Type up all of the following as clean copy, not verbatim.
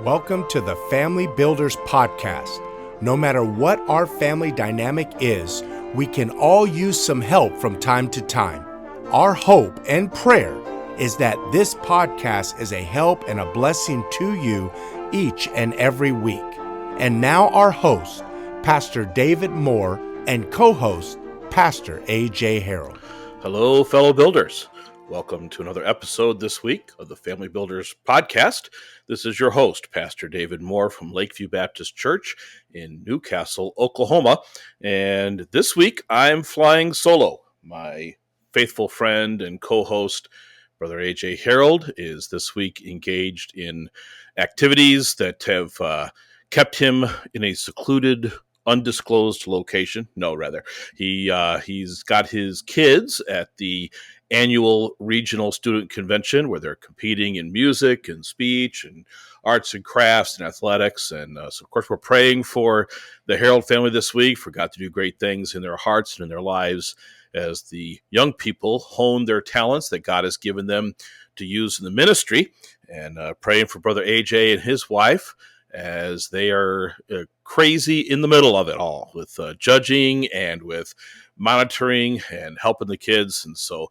Welcome to the Family Builders Podcast. No matter what our family dynamic is, we can all use some help from time to time. Our hope and prayer is that this podcast is a help and a blessing to you each and every week. And now our host, Pastor David Moore, and co-host, Pastor A.J. Harold. Hello, fellow builders. Welcome to another episode this week of the Family Builders Podcast. This is your host, Pastor David Moore from Lakeview Baptist Church in Newcastle, Oklahoma. And this week, I'm flying solo. My faithful friend and co-host, Brother A.J. Harold, is this week engaged in activities that have kept him in a secluded, undisclosed location. He's got his kids at the annual regional student convention where they're competing in music and speech and arts and crafts and athletics. And so, of course, we're praying for the Harold family this week for God to do great things in their hearts and in their lives as the young people hone their talents that God has given them to use in the ministry. And praying for Brother AJ and his wife as they are crazy in the middle of it all with judging and with monitoring and helping the kids. And so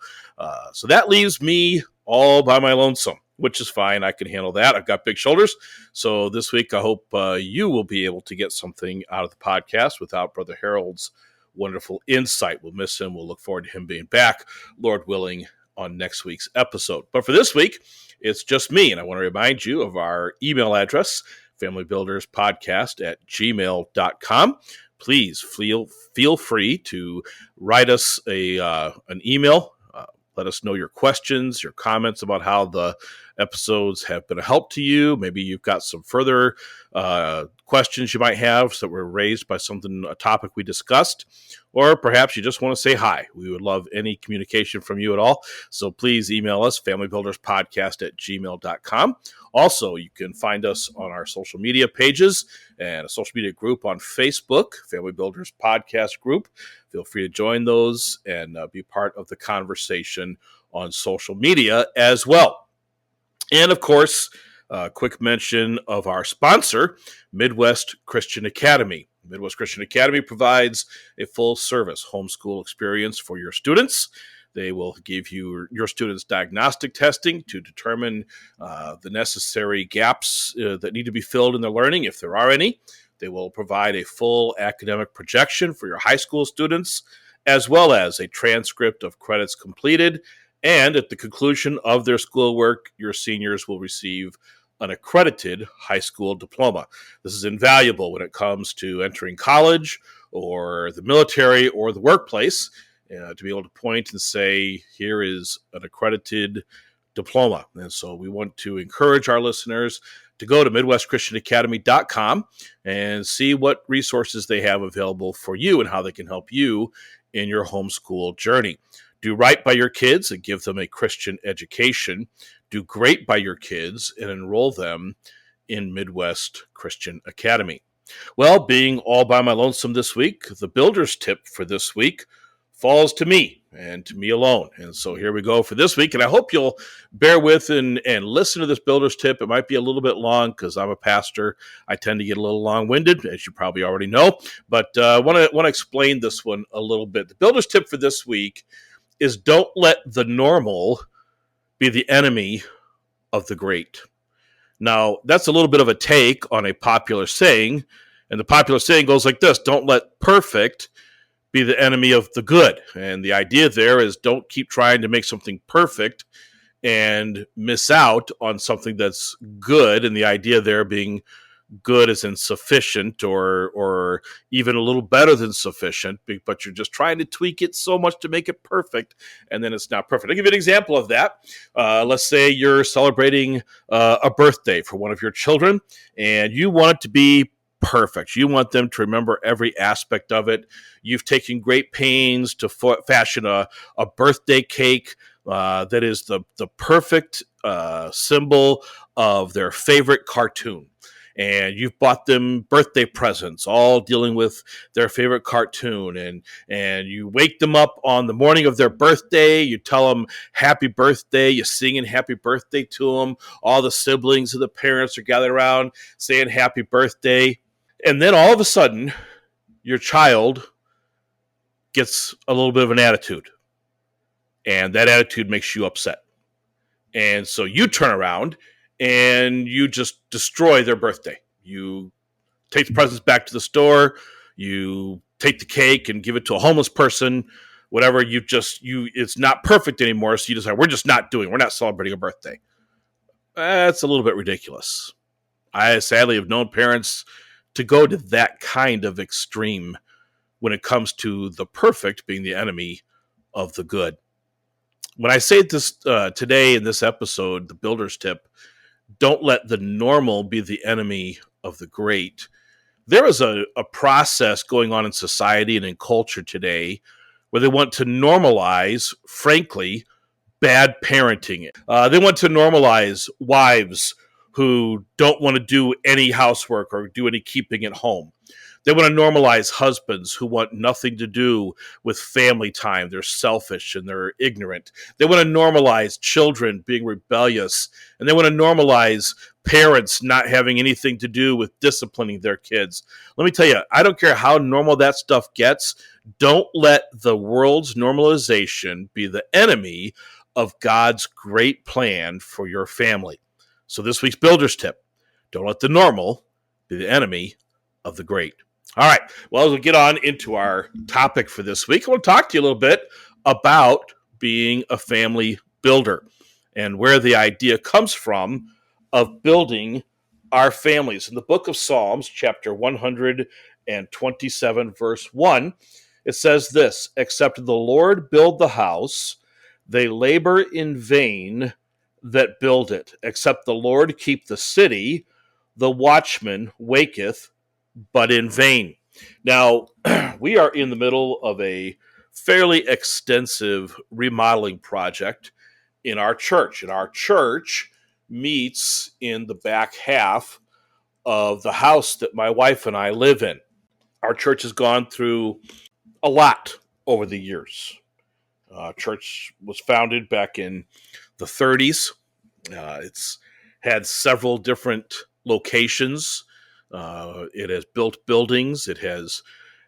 that leaves me all by my lonesome, which is fine. I can handle that. I've got big shoulders. So this week, I hope you will be able to get something out of the podcast without Brother Harold's wonderful insight. We'll miss him. We'll look forward to him being back, Lord willing, on next week's episode. But for this week, it's just me. And I want to remind you of our email address, familybuilderspodcast@gmail.com. Please feel free to write us an email. Let us know your questions, your comments about how the episodes have been a help to you. Maybe you've got some further questions you might have that were raised by a topic we discussed, or perhaps you just want to say hi. We would love any communication from you at all. So please email us, familybuilderspodcast@gmail.com. Also, you can find us on our social media pages and a social media group on Facebook, Family Builders Podcast Group. Feel free to join those and be part of the conversation on social media as well. And of course, a quick mention of our sponsor, Midwest Christian Academy. Midwest Christian Academy provides a full-service homeschool experience for your students. They will give you your students diagnostic testing to determine the necessary gaps that need to be filled in their learning, if there are any. They will provide a full academic projection for your high school students, as well as a transcript of credits completed. And at the conclusion of their schoolwork, your seniors will receive an accredited high school diploma. This is invaluable when it comes to entering college or the military or the workplace, to be able to point and say, here is an accredited diploma. And so we want to encourage our listeners to go to MidwestChristianAcademy.com and see what resources they have available for you and how they can help you in your homeschool journey. Do right by your kids and give them a Christian education. Do great by your kids and enroll them in Midwest Christian Academy. Well, being all by my lonesome this week, the builder's tip for this week falls to me and to me alone. And so here we go for this week. And I hope you'll bear with and listen to this builder's tip. It might be a little bit long because I'm a pastor. I tend to get a little long-winded, as you probably already know. But I want to explain this one a little bit. The builder's tip for this week is don't let the normal be the enemy of the great. Now, that's a little bit of a take on a popular saying. And the popular saying goes like this: don't let perfect be the enemy of the good. And the idea there is don't keep trying to make something perfect and miss out on something that's good. And the idea there being good as in sufficient or even a little better than sufficient, but you're just trying to tweak it so much to make it perfect, and then it's not perfect. I'll give you an example of that. Let's say you're celebrating a birthday for one of your children, and you want it to be perfect. You want them to remember every aspect of it. You've taken great pains to fashion a birthday cake that is the perfect symbol of their favorite cartoon. and you've bought them birthday presents, all dealing with their favorite cartoon, and you wake them up on the morning of their birthday, you tell them happy birthday, you sing happy birthday to them, all the siblings and the parents are gathered around saying happy birthday, and then all of a sudden, your child gets a little bit of an attitude, and that attitude makes you upset. And so you turn around and you just destroy their birthday. You take the presents back to the store, you take the cake and give it to a homeless person, whatever. It's not perfect anymore, so you decide we're not celebrating a birthday. That's a little bit ridiculous. I sadly have known parents to go to that kind of extreme when it comes to the perfect being the enemy of the good. When I say this today in this episode, the Builder's Tip, don't let the normal be the enemy of the great. There is a process going on in society and in culture today where they want to normalize, frankly, bad parenting. They want to normalize wives who don't want to do any housework or do any keeping at home. They want to normalize husbands who want nothing to do with family time. They're selfish and they're ignorant. They want to normalize children being rebellious. And they want to normalize parents not having anything to do with disciplining their kids. Let me tell you, I don't care how normal that stuff gets. Don't let the world's normalization be the enemy of God's great plan for your family. So this week's Builder's Tip, don't let the normal be the enemy of the great. All right, well, as we get on into our topic for this week, I want to talk to you a little bit about being a family builder and where the idea comes from of building our families. In the book of Psalms, chapter 127, verse 1, it says this: "Except the Lord build the house, they labor in vain that build it. Except the Lord keep the city, the watchman waketh but in vain." Now, we are in the middle of a fairly extensive remodeling project in our church. And our church meets in the back half of the house that my wife and I live in. Our church has gone through a lot over the years. Church was founded back in the 30s. It's had several different locations. It has built buildings. It has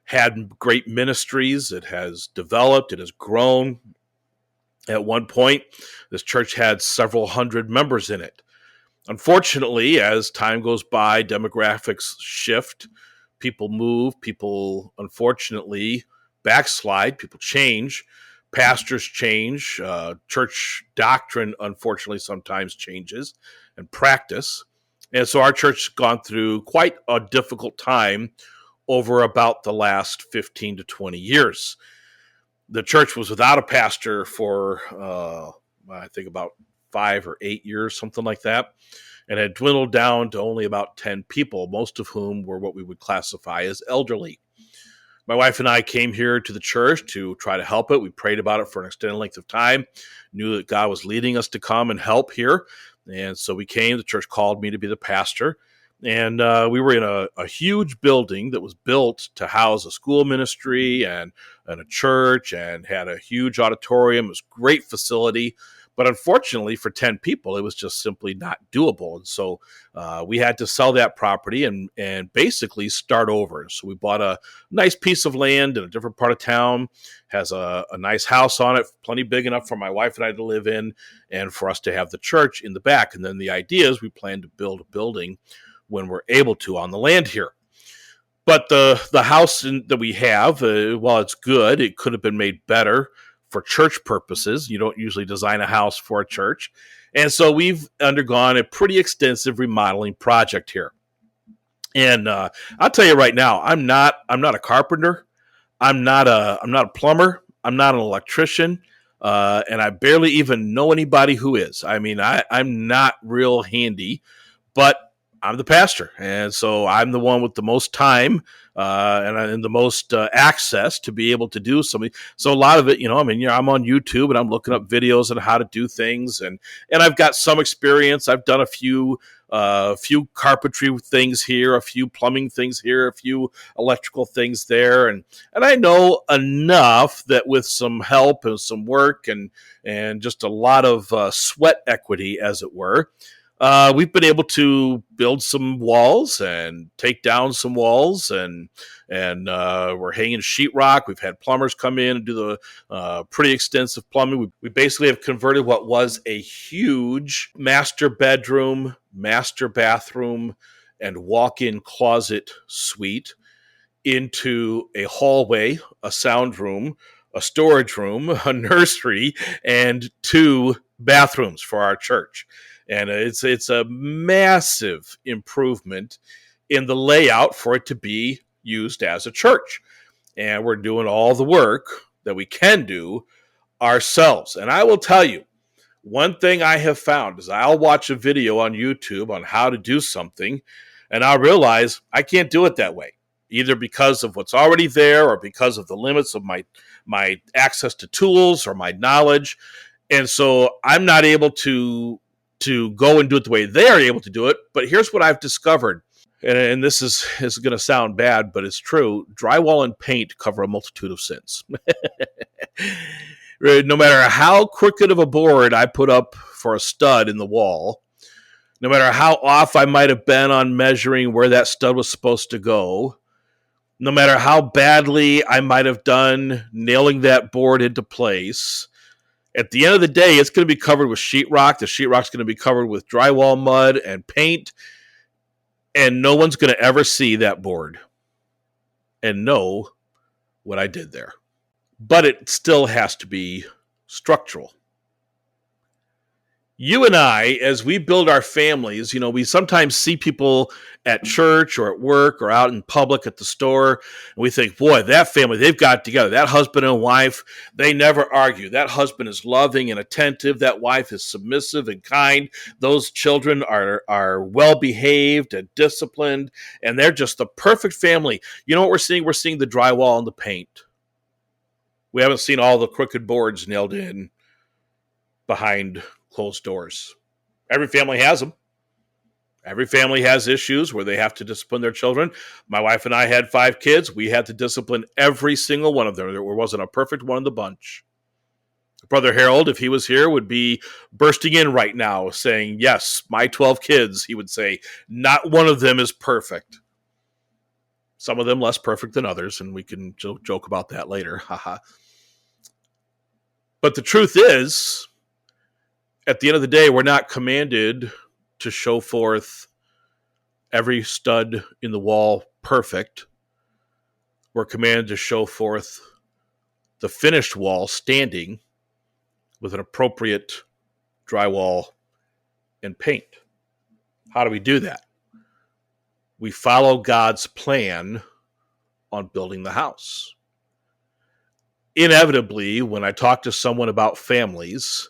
had great ministries. It has developed. It has grown. At one point, this church had several hundred members in it. Unfortunately, as time goes by, demographics shift. People move. People, unfortunately, backslide. People change. Pastors change. Church doctrine, unfortunately, sometimes changes, and practice. And so our church has gone through quite a difficult time over about the last 15 to 20 years. The church was without a pastor for, I think, about 5 or 8 years, something like that, and had dwindled down to only about 10 people, most of whom were what we would classify as elderly. My wife and I came here to the church to try to help it. We prayed about it for an extended length of time, knew that God was leading us to come and help here. And so we came. The church called me to be the pastor. And we were in a huge building that was built to house a school ministry and a church, and had a huge auditorium. It was a great facility. But unfortunately, for 10 people, it was just simply not doable. And so we had to sell that property and basically start over. So we bought a nice piece of land in a different part of town, has a nice house on it, plenty big enough for my wife and I to live in, and for us to have the church in the back. And then the idea is we plan to build a building when we're able to on the land here. But the house that we have, while it's good, it could have been made better for church purposes. You don't usually design a house for a church. And so we've undergone a pretty extensive remodeling project here. And I'll tell you right now, I'm not a carpenter. I'm not a plumber. I'm not an electrician. And I barely even know anybody who is. I mean, I'm not real handy, but I'm the pastor. And so I'm the one with the most time and the most access to be able to do something. So a lot of it, I'm on YouTube and I'm looking up videos on how to do things, and I've got some experience. I've done a few carpentry things here, a few plumbing things here, a few electrical things there, and I know enough that with some help and some work and just a lot of sweat equity, as it were, we've been able to build some walls and take down some walls, and we're hanging sheetrock. We've had plumbers come in and do the pretty extensive plumbing. We basically have converted what was a huge master bedroom, master bathroom, and walk-in closet suite into a hallway, a sound room, a storage room, a nursery, and 2 bathrooms for our church. And it's a massive improvement in the layout for it to be used as a church. And we're doing all the work that we can do ourselves. And I will tell you, one thing I have found is I'll watch a video on YouTube on how to do something, and I'll realize I can't do it that way, either because of what's already there or because of the limits of my access to tools or my knowledge. And so I'm not able to go and do it the way they are able to do it. But here's what I've discovered. And this is going to sound bad, but it's true. Drywall and paint cover a multitude of sins. No matter how crooked of a board I put up for a stud in the wall, no matter how off I might have been on measuring where that stud was supposed to go, no matter how badly I might have done nailing that board into place, at the end of the day, it's going to be covered with sheetrock. The sheetrock's going to be covered with drywall mud and paint, and no one's going to ever see that board and know what I did there. But it still has to be structural. You and I, as we build our families, we sometimes see people at church or at work or out in public at the store, and we think, boy, that family, they've got it together. That husband and wife, they never argue. That husband is loving and attentive. That wife is submissive and kind. Those children are well-behaved and disciplined, and they're just the perfect family. You know what we're seeing? We're seeing the drywall and the paint. We haven't seen all the crooked boards nailed in behind closed doors. Every family has them. Every family has issues where they have to discipline their children. My wife and I had 5 kids. We had to discipline every single one of them. There wasn't a perfect one in the bunch. Brother Harold, if he was here, would be bursting in right now saying, yes, my 12 kids, he would say, not one of them is perfect. Some of them less perfect than others, and we can joke about that later. But the truth is, at the end of the day, we're not commanded to show forth every stud in the wall perfect. We're commanded to show forth the finished wall standing with an appropriate drywall and paint. How do we do that? We follow God's plan on building the house. Inevitably, when I talk to someone about families,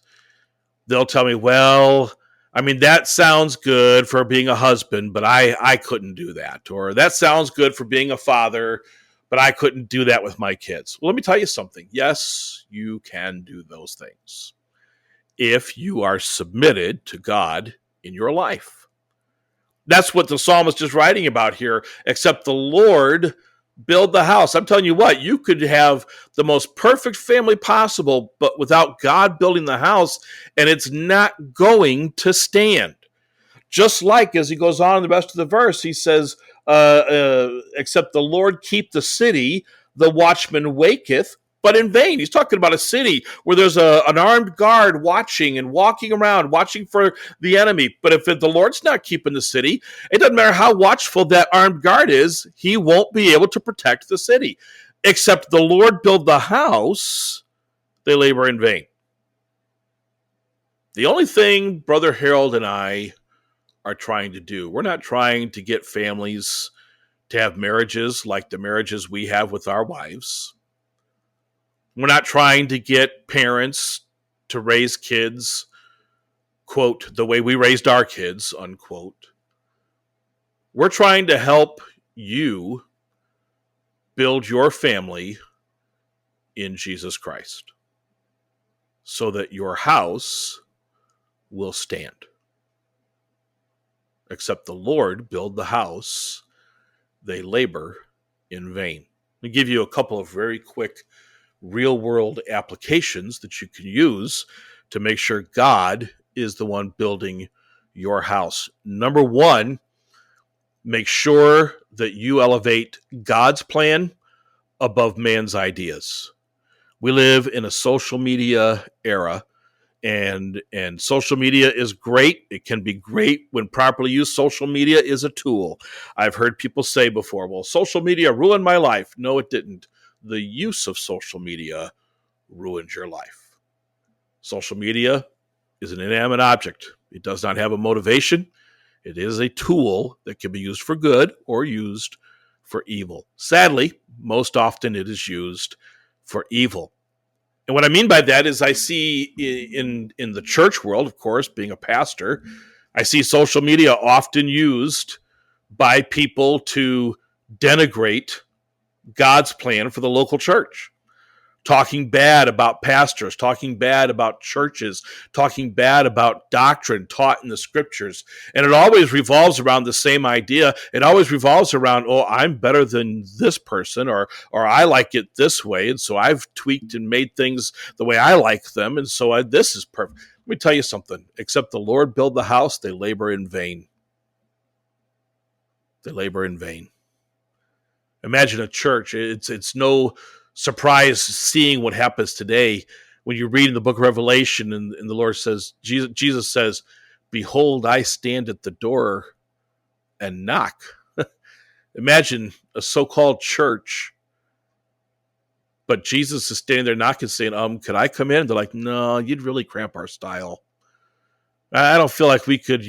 they'll tell me, well, I mean, that sounds good for being a husband, but I couldn't do that. Or that sounds good for being a father, but I couldn't do that with my kids. Well, let me tell you something. Yes, you can do those things if you are submitted to God in your life. That's what the psalmist is writing about here, except the Lord build the house. I'm telling you what, you could have the most perfect family possible, but without God building the house, and it's not going to stand. Just like, as he goes on in the rest of the verse, he says, except the Lord keep the city, the watchman waketh, but in vain. He's talking about a city where there's an armed guard watching and walking around, watching for the enemy. But if the Lord's not keeping the city, it doesn't matter how watchful that armed guard is, he won't be able to protect the city. Except the Lord build the house, they labor in vain. The only thing Brother Harold and I are trying to do, we're not trying to get families to have marriages like the marriages we have with our wives. We're not trying to get parents to raise kids, quote, the way we raised our kids, unquote. We're trying to help you build your family in Jesus Christ so that your house will stand. Except the Lord build the house, they labor in vain. Let me give you a couple of very quick real-world applications that you can use to make sure God is the one building your house. Number one, make sure that you elevate God's plan above man's ideas. We live in a social media era, and social media is great. It can be great when properly used. Social media is a tool. I've heard people say before, well, social media ruined my life. No, it didn't. The use of social media ruined your life. Social media is an inanimate object. It does not have a motivation. It is a tool that can be used for good or used for evil. Sadly, most often it is used for evil. And what I mean by that is I see in the church world, of course, being a pastor, I see social media often used by people to denigrate God's plan for the local church. Talking bad about pastors, talking bad about churches, talking bad about doctrine taught in the scriptures. And it always revolves around the same idea. It always revolves around, oh, I'm better than this person, or I like it this way. And so I've tweaked and made things the way I like them. And so this is perfect. Let me tell you something. Except the Lord build the house, they labor in vain. They labor in vain. Imagine a church. It's no surprise seeing what happens today when you read in the book of Revelation and the Lord says, Jesus says, behold, I stand at the door and knock. Imagine a so-called church, but Jesus is standing there knocking saying, could I come in? And they're like, no, you'd really cramp our style. I don't feel like we could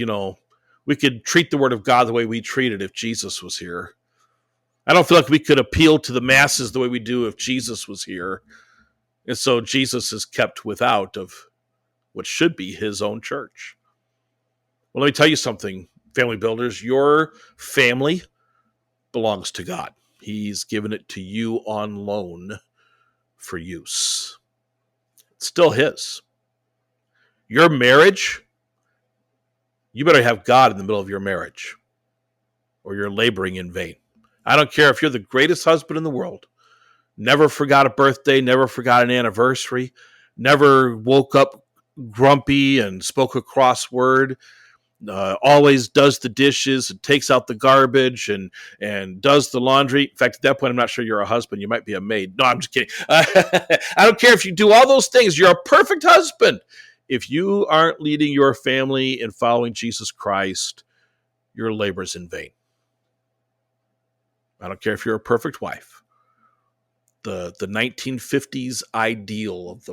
treat the word of God the way we treat it if Jesus was here. I don't feel like we could appeal to the masses the way we do if Jesus was here. And so Jesus is kept without of what should be his own church. Well, let me tell you something, family builders. Your family belongs to God. He's given it to you on loan for use. It's still his. Your marriage, you better have God in the middle of your marriage, or you're laboring in vain. I don't care if you're the greatest husband in the world, never forgot a birthday, never forgot an anniversary, never woke up grumpy and spoke a cross word, always does the dishes and takes out the garbage and does the laundry. In fact, at that point, I'm not sure you're a husband. You might be a maid. No, I'm just kidding. I don't care if you do all those things. You're a perfect husband. If you aren't leading your family in following Jesus Christ, your labor's in vain. I don't care if you're a perfect wife. The 1950s ideal of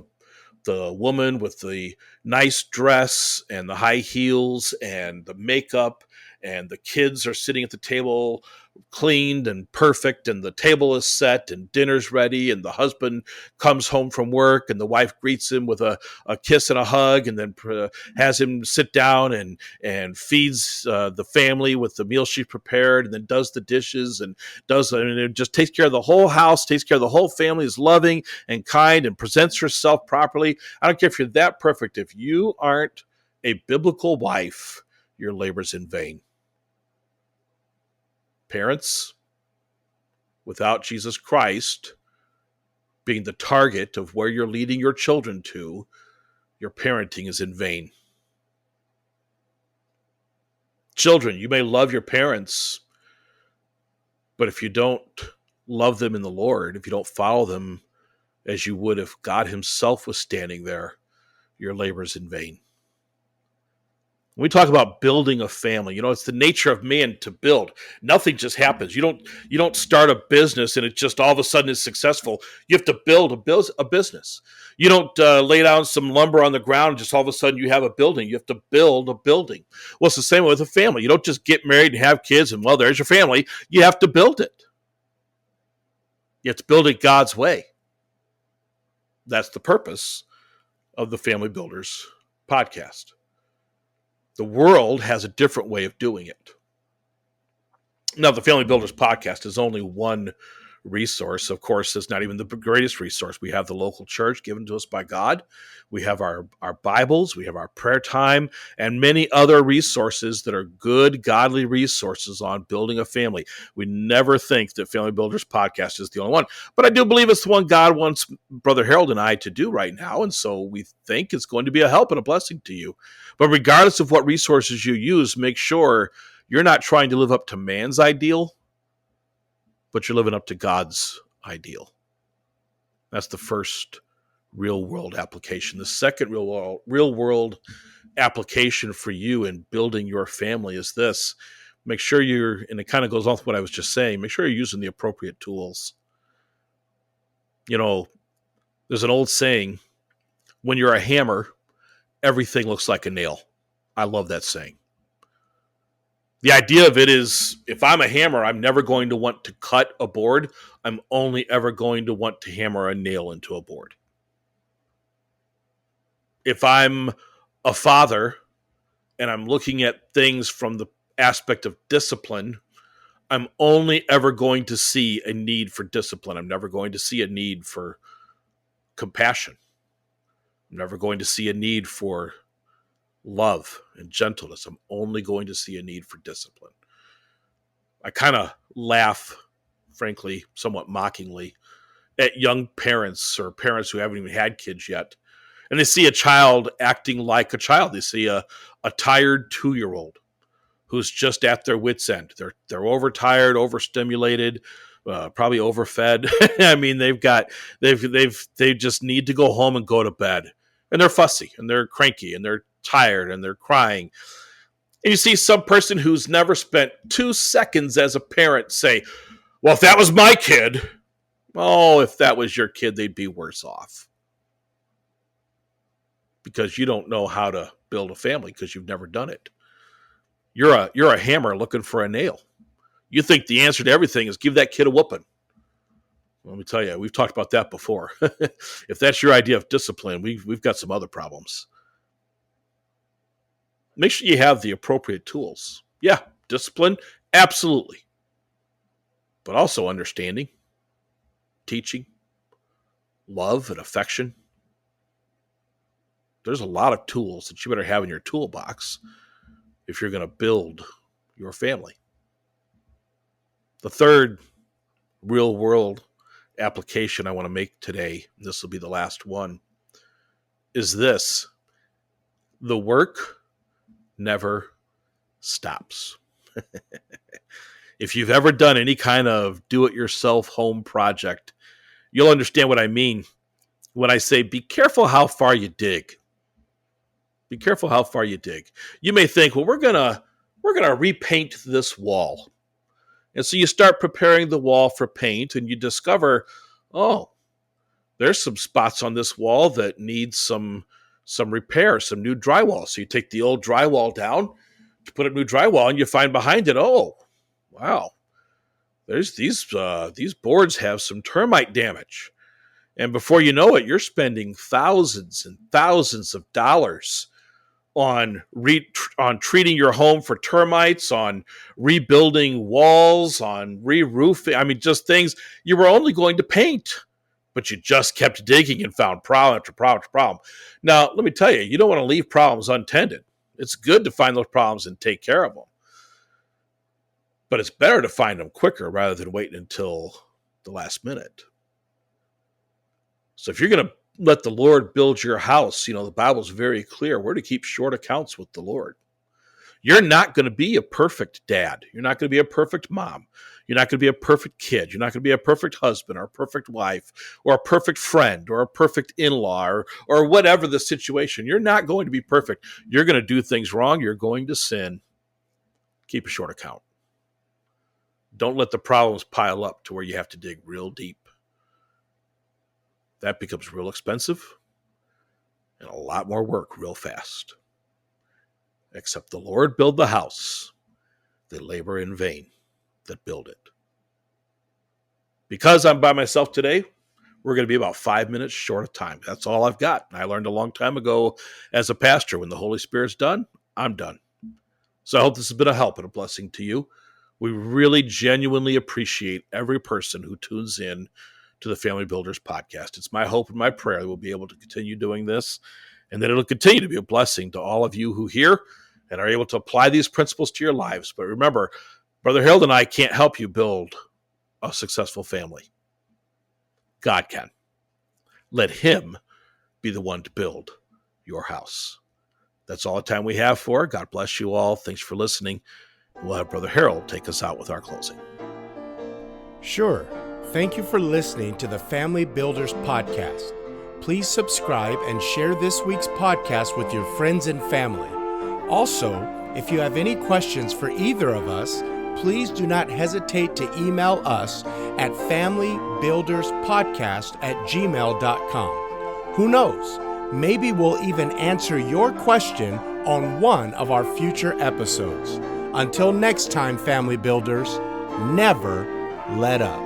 the woman with the nice dress and the high heels and the makeup, and the kids are sitting at the table cleaned and perfect, and the table is set and dinner's ready, and the husband comes home from work and the wife greets him with a kiss and a hug, and then has him sit down and feeds the family with the meal she prepared, and then does the dishes and just takes care of the whole house, takes care of the whole family, is loving and kind and presents herself properly. I don't care if you're that perfect. If you aren't a biblical wife, your labor's in vain. Parents, without Jesus Christ being the target of where you're leading your children to, your parenting is in vain. Children, you may love your parents, but if you don't love them in the Lord, if you don't follow them as you would if God himself was standing there, your labor is in vain. When we talk about building a family, it's the nature of man to build. Nothing just happens. You don't start a business and it just all of a sudden is successful. You have to build a business. You don't lay down some lumber on the ground and just all of a sudden you have a building. You have to build a building. Well, it's the same way with a family. You don't just get married and have kids and, well, there's your family. You have to build it. You have to build it God's way. That's the purpose of the Family Builders podcast. The world has a different way of doing it. Now, the Family Builders podcast is only one resource, of course, is not even the greatest resource. We have the local church given to us by God. We have our Bibles. We have our prayer time and many other resources that are good, godly resources on building a family. We never think that Family Builders Podcast is the only one, but I do believe it's the one God wants Brother Harold and I to do right now. And so we think it's going to be a help and a blessing to you. But regardless of what resources you use, make sure you're not trying to live up to man's ideal, but you're living up to God's ideal. That's the first real world application. The second real world application for you in building your family is this. Make sure and it kind of goes off what I was just saying, make sure you're using the appropriate tools. You know, there's an old saying, when you're a hammer, everything looks like a nail. I love that saying. The idea of it is, if I'm a hammer, I'm never going to want to cut a board. I'm only ever going to want to hammer a nail into a board. If I'm a father and I'm looking at things from the aspect of discipline, I'm only ever going to see a need for discipline. I'm never going to see a need for compassion. I'm never going to see a need for love and gentleness. I'm only going to see a need for discipline. I kind of laugh, frankly, somewhat mockingly, at young parents or parents who haven't even had kids yet. And they see a child acting like a child. They see a tired 2-year-old who's just at their wits' end. They're overtired, overstimulated, probably overfed. I mean, they just need to go home and go to bed. And they're fussy and they're cranky and they're tired and they're crying. And you see some person who's never spent 2 seconds as a parent say, well, if that was my kid, oh, if that was your kid, they'd be worse off. Because you don't know how to build a family because you've never done it. You're a hammer looking for a nail. You think the answer to everything is give that kid a whooping. Let me tell you, we've talked about that before. If that's your idea of discipline, we've got some other problems. Make sure you have the appropriate tools. Yeah, discipline, absolutely. But also understanding, teaching, love, and affection. There's a lot of tools that you better have in your toolbox if you're going to build your family. The third real world application I want to make today, and this will be the last one, is this. The work never stops. If you've ever done any kind of do-it-yourself home project, you'll understand what I mean when I say be careful how far you dig. Be careful how far you dig. You may think, well, we're gonna repaint this wall. And so you start preparing the wall for paint and you discover, oh, there's some spots on this wall that need some repair, some new drywall. So you take the old drywall down, you put up new drywall, and you find behind it, oh, wow, there's these boards have some termite damage. And before you know it, you're spending thousands and thousands of dollars on treating your home for termites, on rebuilding walls, on re-roofing. I mean, just things you were only going to paint, but you just kept digging and found problem after problem after problem. Now, let me tell you, you don't want to leave problems untended. It's good to find those problems and take care of them. But it's better to find them quicker rather than waiting until the last minute. So if you're going to let the Lord build your house, the Bible's very clear. We're to keep short accounts with the Lord. You're not going to be a perfect dad. You're not going to be a perfect mom. You're not going to be a perfect kid. You're not going to be a perfect husband or a perfect wife or a perfect friend or a perfect in-law or whatever the situation. You're not going to be perfect. You're going to do things wrong. You're going to sin. Keep a short account. Don't let the problems pile up to where you have to dig real deep. That becomes real expensive and a lot more work real fast. Except the Lord build the house, they labor in vain that build it. Because I'm by myself today, we're going to be about 5 minutes short of time. That's all I've got. I learned a long time ago as a pastor, when the Holy Spirit's done, I'm done. So I hope this has been a help and a blessing to you. We really genuinely appreciate every person who tunes in to the Family Builders podcast. It's my hope and my prayer that we'll be able to continue doing this and that it'll continue to be a blessing to all of you who hear and are able to apply these principles to your lives. But remember, Brother Harold and I can't help you build a successful family. God can. Let him be the one to build your house. That's all the time we have for. God bless you all. Thanks for listening. We'll have Brother Harold take us out with our closing. Sure. Thank you for listening to the Family Builders podcast. Please subscribe and share this week's podcast with your friends and family. Also, if you have any questions for either of us, please do not hesitate to email us at familybuilderspodcast@gmail.com. Who knows? Maybe we'll even answer your question on one of our future episodes. Until next time, Family Builders, never let up.